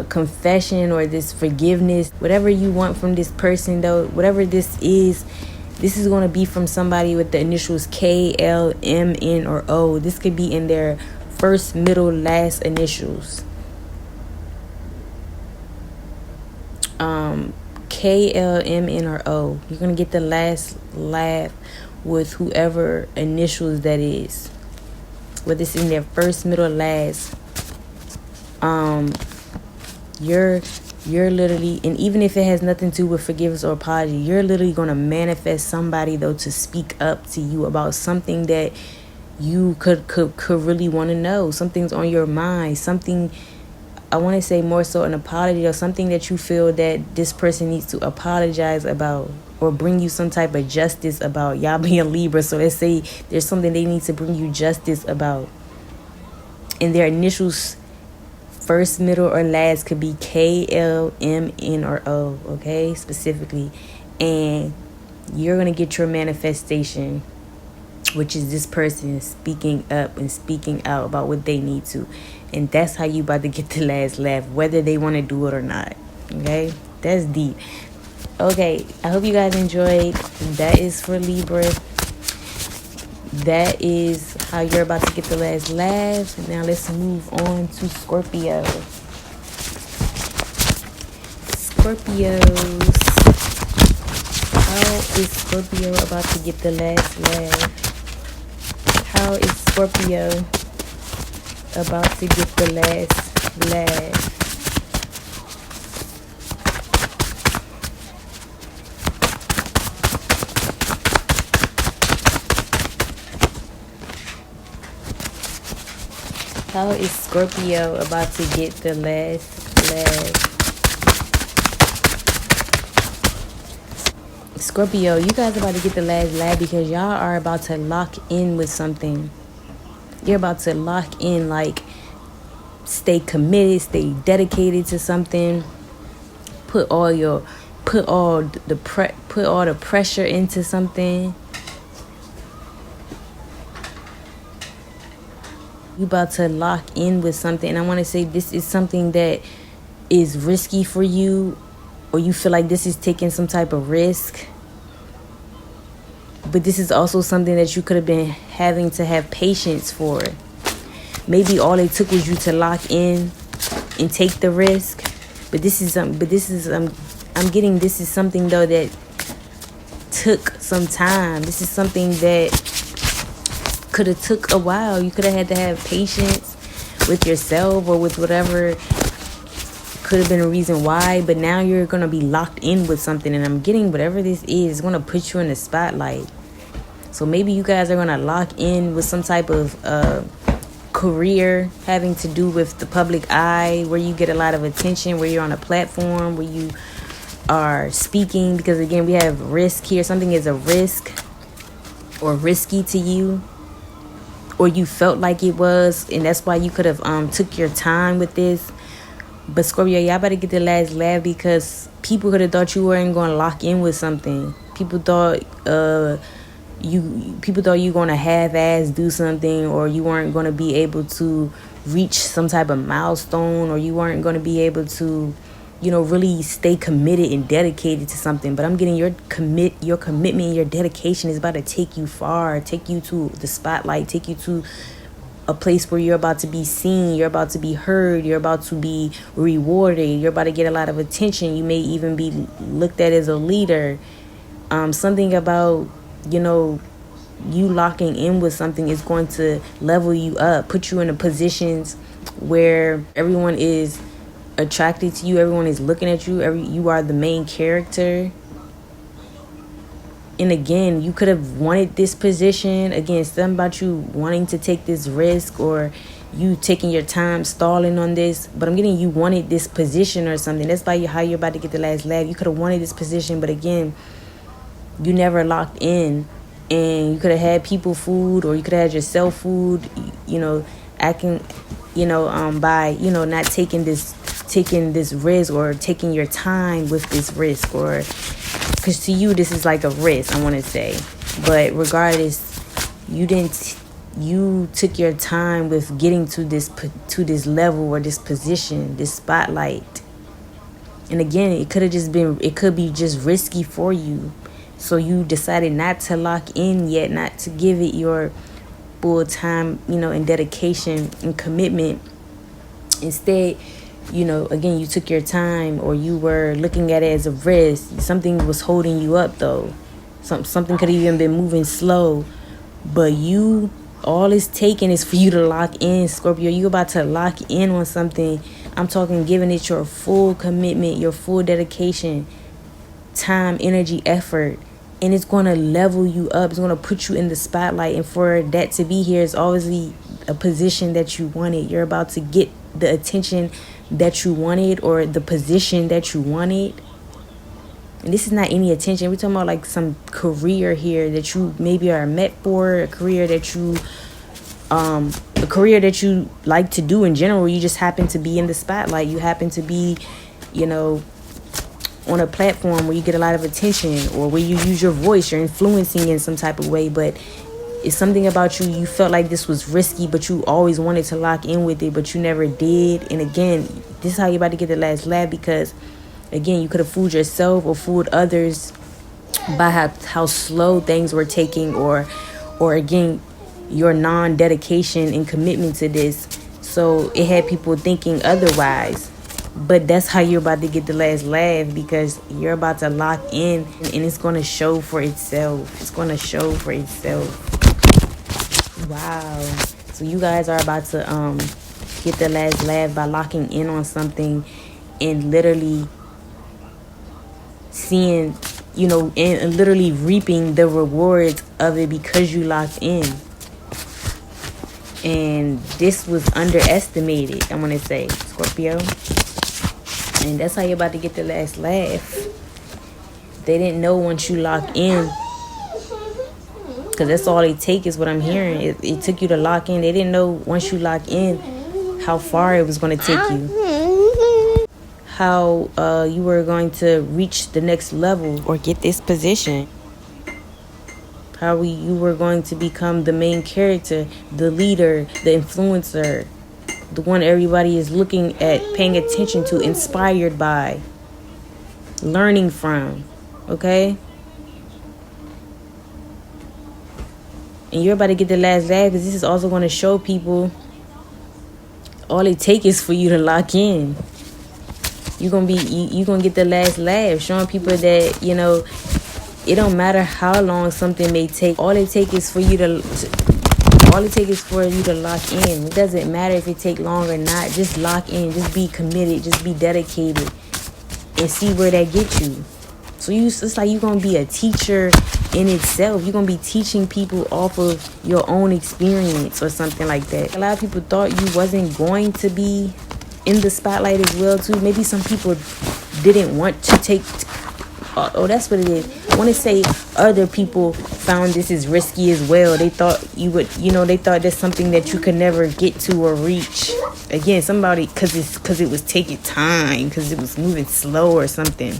S1: confession, or this forgiveness, whatever you want from this person, though, whatever this is going to be from somebody with the initials K, L, M, N, or O. This could be in their first, middle, last initials. K, L, M, N, or O. You're going to get the last laugh with whoever initials that is. Whether it's in their first, middle, last. You're literally, and even if it has nothing to do with forgiveness or apology, you're literally going to manifest somebody, though, to speak up to you about something that you could really want to know. Something's on your mind, something I want to say more so an apology or something that you feel that this person needs to apologize about or bring you some type of justice about. Y'all being Libra, so let's say there's something they need to bring you justice about. And their initials, first, middle, or last, could be K, L, M, N, or O, okay, specifically. And you're going to get your manifestation, which is this person speaking up and speaking out about what they need to. And that's how you about to get the last laugh, whether they want to do it or not, okay? That's deep. Okay, I hope you guys enjoyed. That is for Libra. That is how you're about to get the last laugh. Now let's move on to Scorpio. Scorpios. How is Scorpio about to get the last laugh? How is Scorpio about to get the last laugh? How is Scorpio about to get the last laugh? Scorpio, you guys are about to get the last laugh because y'all are about to lock in with something. You're about to lock in, like stay committed, stay dedicated to something. Put all the pressure into something. You about to lock in with something. And I want to say this is something that is risky for you, or you feel like this is taking some type of risk. But this is also something that you could have been having to have patience for. Maybe all it took was you to lock in and take the risk. But this is I'm getting, this is something though that took some time. This is something that could have took a while. You could have had to have patience with yourself or with whatever could have been a reason why, but now you're gonna be locked in with something, and I'm getting whatever this is gonna put you in the spotlight. So maybe you guys are gonna lock in with some type of career having to do with the public eye, where you get a lot of attention, where you're on a platform, where you are speaking, because again we have risk here. Something is a risk or risky to you, or you felt like it was, and that's why you could have took your time with this. But Scorpio, y'all better get the last laugh, because people could have thought you weren't going to lock in with something. People thought you were going to half-ass do something, or you weren't going to be able to reach some type of milestone, or you weren't going to be able to, really stay committed and dedicated to something. But I'm getting your commitment, your dedication is about to take you far, take you to the spotlight, take you to a place where you're about to be seen, you're about to be heard, you're about to be rewarded, you're about to get a lot of attention. You may even be looked at as a leader. Something about, you locking in with something is going to level you up, put you in the positions where everyone is attracted to you, everyone is looking at you, you are the main character. And again, you could have wanted this position. Again, something about you wanting to take this risk, or you taking your time stalling on this. But I'm getting you wanted this position or something. That's why how you're about to get the last laugh. You could have wanted this position, but again, you never locked in. And you could have had people food, or you could have had yourself food, acting, by, not taking this risk, or taking your time with this risk, or because to you this is like a risk, I want to say. But regardless, you took your time with getting to this level, or this position, this spotlight. And again, it could be just risky for you. So you decided not to lock in yet, not to give it your full time, and dedication and commitment. Instead, again, you took your time, or you were looking at it as a risk. Something was holding you up, though. Something could have even been moving slow. But all it's taking is for you to lock in, Scorpio. You about to lock in on something. I'm talking giving it your full commitment, your full dedication, time, energy, effort. And it's going to level you up. It's going to put you in the spotlight. And for that to be here is obviously a position that you wanted. You're about to get the attention that you wanted or the position that you wanted. And this is not any attention. We're talking about like some career here that you maybe are meant for, a career that you like to do in general. You just happen to be in the spotlight. You happen to be, you know, on a platform where you get a lot of attention, or where you use your voice, you're influencing in some type of way. But it's something about you, you felt like this was risky, but you always wanted to lock in with it, but you never did. And again, this is how you're about to get the last laugh, because again, you could have fooled yourself or fooled others by how slow things were taking, or again, your non-dedication and commitment to this. So it had people thinking otherwise. But that's how you're about to get the last laugh, because you're about to lock in, and it's going to show for itself. It's going to show for itself. Wow. So you guys are about to get the last laugh by locking in on something and literally seeing, you know, and literally reaping the rewards of it because you locked in. And this was underestimated, I'm going to say, Scorpio. And that's how you're about to get the last laugh. They didn't know once you lock in. Because that's all it takes is what I'm hearing. It took you to lock in. They didn't know once you lock in how far it was going to take you. How you were going to reach the next level or get this position. How you were going to become the main character, the leader, the influencer. The one everybody is looking at, paying attention to, inspired by, learning from, okay? And you're about to get the last laugh, because this is also going to show people all it takes is for you to lock in. You're going to get the last laugh, showing people that, you know, it don't matter how long something may take. All it takes is for you to lock in. It doesn't matter if it take long or not. Just lock in. Just be committed. Just be dedicated. And see where that gets you. So it's like you're going to be a teacher in itself. You're going to be teaching people off of your own experience or something like that. A lot of people thought you wasn't going to be in the spotlight as well too. Maybe some people didn't want to take... Oh, that's what it is. I want to say other people found this is risky as well. They thought you would, you know, they thought that's something that you could never get to or reach. Again, somebody, because it was taking time, because it was moving slow or something.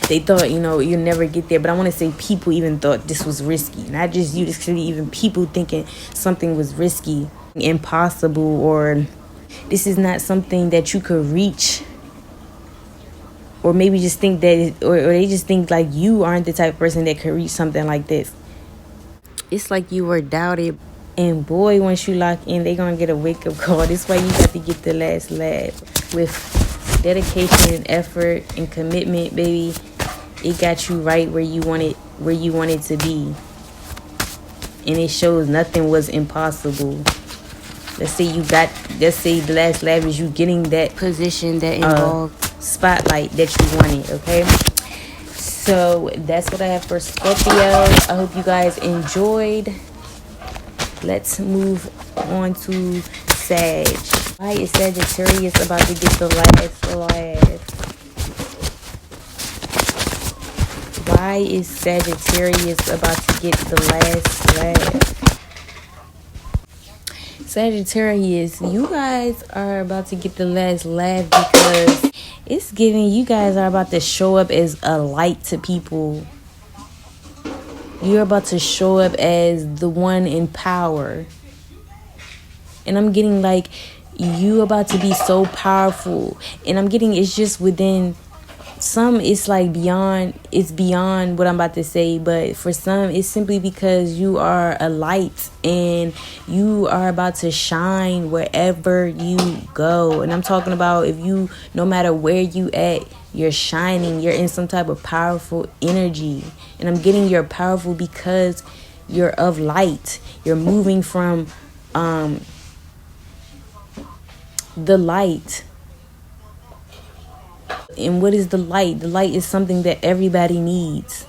S1: They thought, you know, you'll never get there. But I want to say people even thought this was risky. Not just you, this could be even people thinking something was risky, impossible, or this is not something that you could reach. Or maybe just think that, or they just think like you aren't the type of person that could reach something like this. It's like you were doubted. And boy, once you lock in, they're going to get a wake-up call. This is why you got to get the last laugh. With dedication and effort and commitment, baby, it got you right where you wanted to be. And it shows nothing was impossible. Let's say the last laugh is you getting that position that involved spotlight that you wanted, okay? So that's what I have for Scorpio. I hope you guys enjoyed. Let's move on to Sag. Why is Sagittarius about to get the last laugh? Why is Sagittarius about to get the last laugh? Sagittarius, you guys are about to get the last laugh because it's giving you guys are about to show up as a light to people. You're about to show up as the one in power. And I'm getting like you about to be so powerful. And I'm getting it's just within some, it's like beyond what I'm about to say. But for some, it's simply because you are a light and you are about to shine wherever you go. And I'm talking about no matter where you at, you're shining. You're in some type of powerful energy. And I'm getting you're powerful because you're of light. You're moving from the light. And what is the light? The light is something that everybody needs.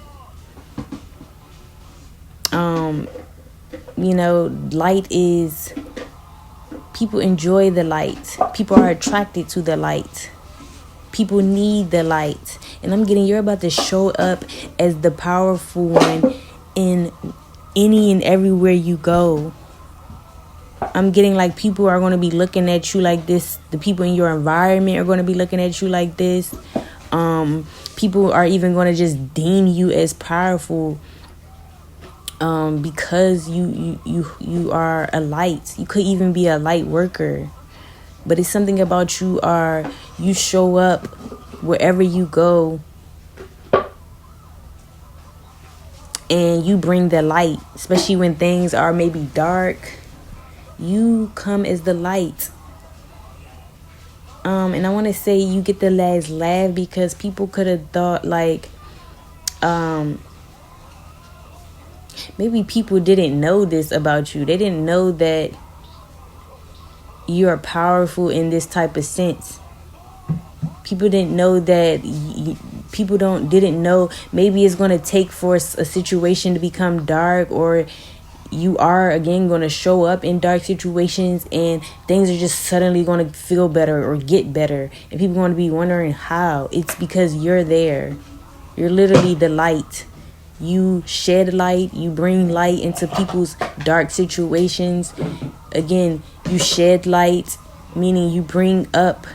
S1: Light is People enjoy the light. People are attracted to the light. People need the light. And I'm getting, you're about to show up as the powerful one in any and everywhere you go. I'm getting like people are going to be looking at you like this. The people in your environment are going to be looking at you like this. People are even going to just deem you as powerful because you are a light. You could even be a light worker. But it's something about you show up wherever you go and you bring the light, especially when things are maybe dark. You come as the light. And I want to say you get the last laugh because people could have thought like, maybe people didn't know this about you. They didn't know that you are powerful in this type of sense. People didn't know that. People didn't know. Maybe it's going to take for a situation to become dark, or you are again going to show up in dark situations and things are just suddenly going to feel better or get better, and people are going to be wondering how. It's because you're there. You're literally the light. You shed light. You bring light into people's dark situations. Again, you shed light, meaning you bring up,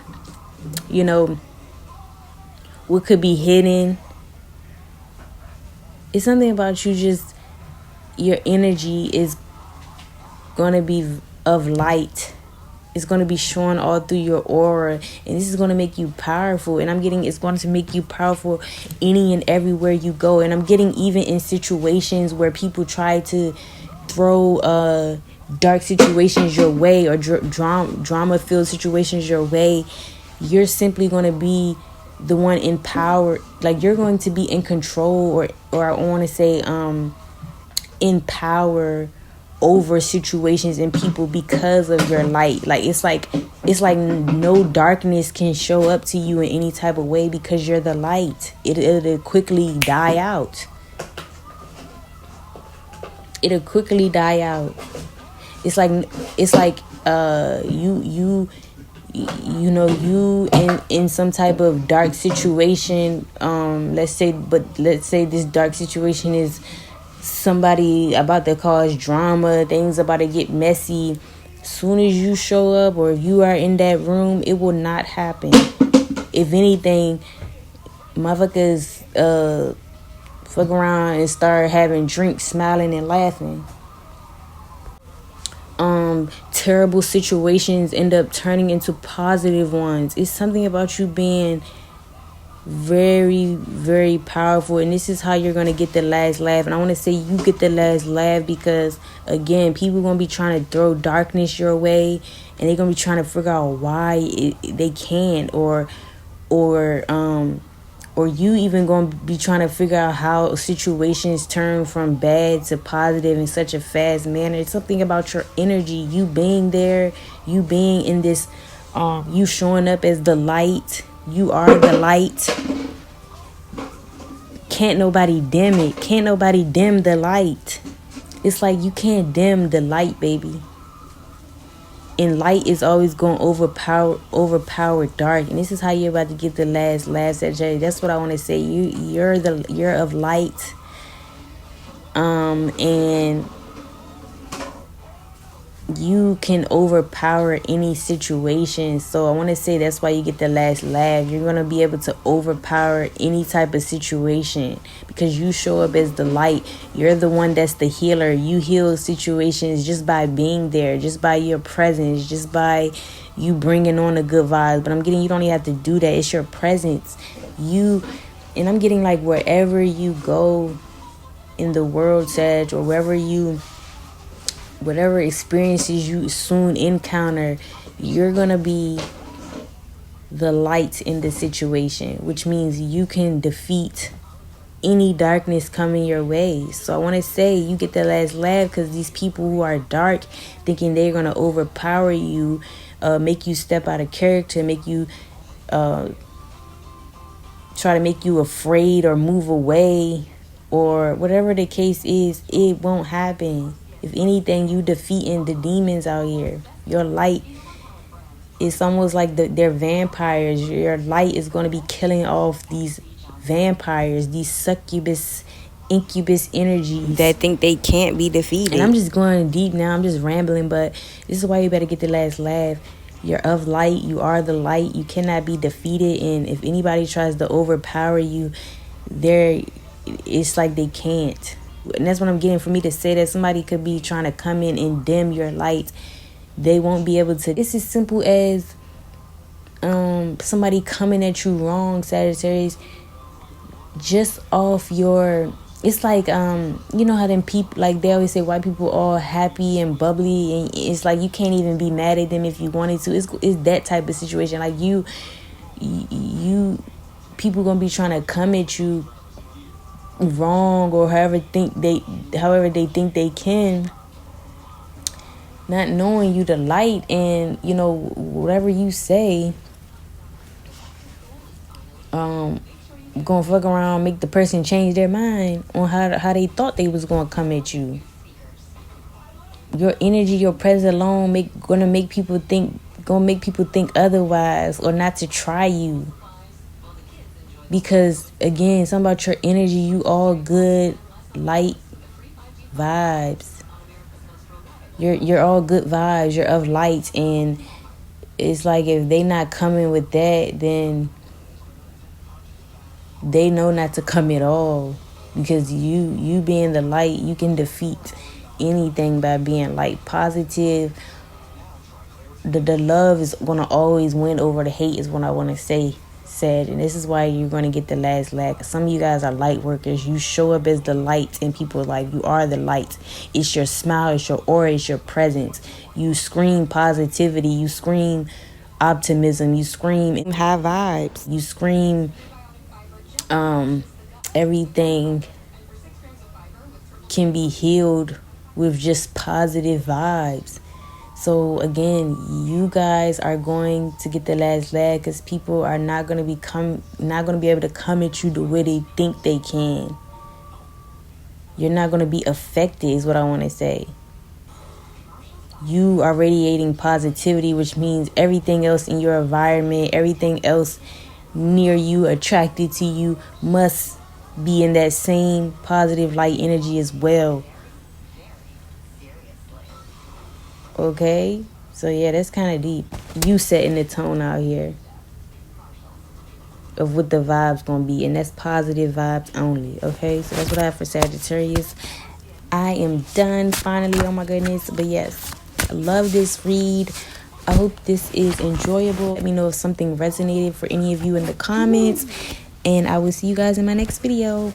S1: what could be hidden. It's something about you, just your energy is going to be of light. It's going to be showing all through your aura, and this is going to make you powerful. And I'm getting, it's going to make you powerful any and everywhere you go. And I'm getting even in situations where people try to throw dark situations your way, or drama-filled situations your way. You're simply going to be the one in power. Like, you're going to be in control, or I want to say in power over situations and people because of your light. Like, it's like no darkness can show up to you in any type of way because you're the light. It'll quickly die out. It'll quickly die out. It's like you in some type of dark situation. Let's say this dark situation is somebody about to cause drama, things about to get messy. Soon as you show up, or if you are in that room, it will not happen. If anything, motherfuckers fuck around and start having drinks, smiling and laughing. Terrible situations end up turning into positive ones. It's something about you being very, very powerful, and this is how you're going to get the last laugh. And I want to say you get the last laugh because, again, people are going to be trying to throw darkness your way, and they're going to be trying to figure out why they can't, or you even going to be trying to figure out how situations turn from bad to positive in such a fast manner. It's something about your energy, you being there, you being in this, you showing up as the light. You are the light. Can't nobody dim it. Can't nobody dim the light. It's like you can't dim the light, baby. And light is always going to overpower dark. And this is how you're about to get the last at Jay. That's what I want to say. You're of light. And you can overpower any situation. So I want to say that's why you get the last laugh. You're going to be able to overpower any type of situation because you show up as the light. You're the one that's the healer. You heal situations just by being there, just by your presence, just by you bringing on the good vibes. But I'm getting, you don't even have to do that. It's your presence. And I'm getting like wherever you go in the world, Sag, or whatever experiences you soon encounter, you're going to be the light in the situation, which means you can defeat any darkness coming your way. So I want to say you get the last laugh because these people who are dark, thinking they're going to overpower you, make you step out of character, make you try to make you afraid or move away, or whatever the case is, it won't happen. If anything, you defeating the demons out here. Your light, it's almost like they're vampires. Your light is going to be killing off these vampires, these succubus, incubus energies that think they can't be defeated. And I'm just going deep now. I'm just rambling, but this is why you better get the last laugh. You're of light. You are the light. You cannot be defeated. And if anybody tries to overpower you, it's like they can't. And that's what I'm getting for me to say that somebody could be trying to come in and dim your light. They won't be able to. It's as simple as somebody coming at you wrong, Sagittarius, just off your... It's like, you know how them people, like they always say white people all happy and bubbly, and it's like you can't even be mad at them if you wanted to. It's that type of situation. Like you people gonna be trying to come at you wrong, or however they think they can, not knowing you the light, and you know whatever you say, gonna fuck around, make the person change their mind on how they thought they was gonna come at you. Your energy, your presence alone gonna make people think otherwise, or not to try you. Because again, something about your energy, you all good light vibes. You're all good vibes. You're of light, and it's like if they not coming with that, then they know not to come at all. Because you being the light, you can defeat anything by being light. Positive. The love is gonna always win over the hate, is what I want to say. Said, and this is why you're going to get the last laugh. Some of you guys are light workers. You show up as the light in people's life. You are the light. It's your smile, it's your aura, it's your presence. You scream positivity, you scream optimism, you scream high vibes, you scream everything can be healed with just positive vibes. So again, you guys are going to get the last laugh, because people are not going to be able to come at you the way they think they can. You're not going to be affected, is what I want to say. You are radiating positivity, which means everything else in your environment, everything else near you, attracted to you, must be in that same positive light energy as well. Okay, so yeah, that's kind of deep. You setting the tone out here of what the vibe's gonna be, and that's positive vibes only. Okay, so that's what I have for Sagittarius. I am done finally. Oh my goodness. But yes, I love this read. I hope this is enjoyable. Let me know if something resonated for any of you in the comments, and I will see you guys in my next video.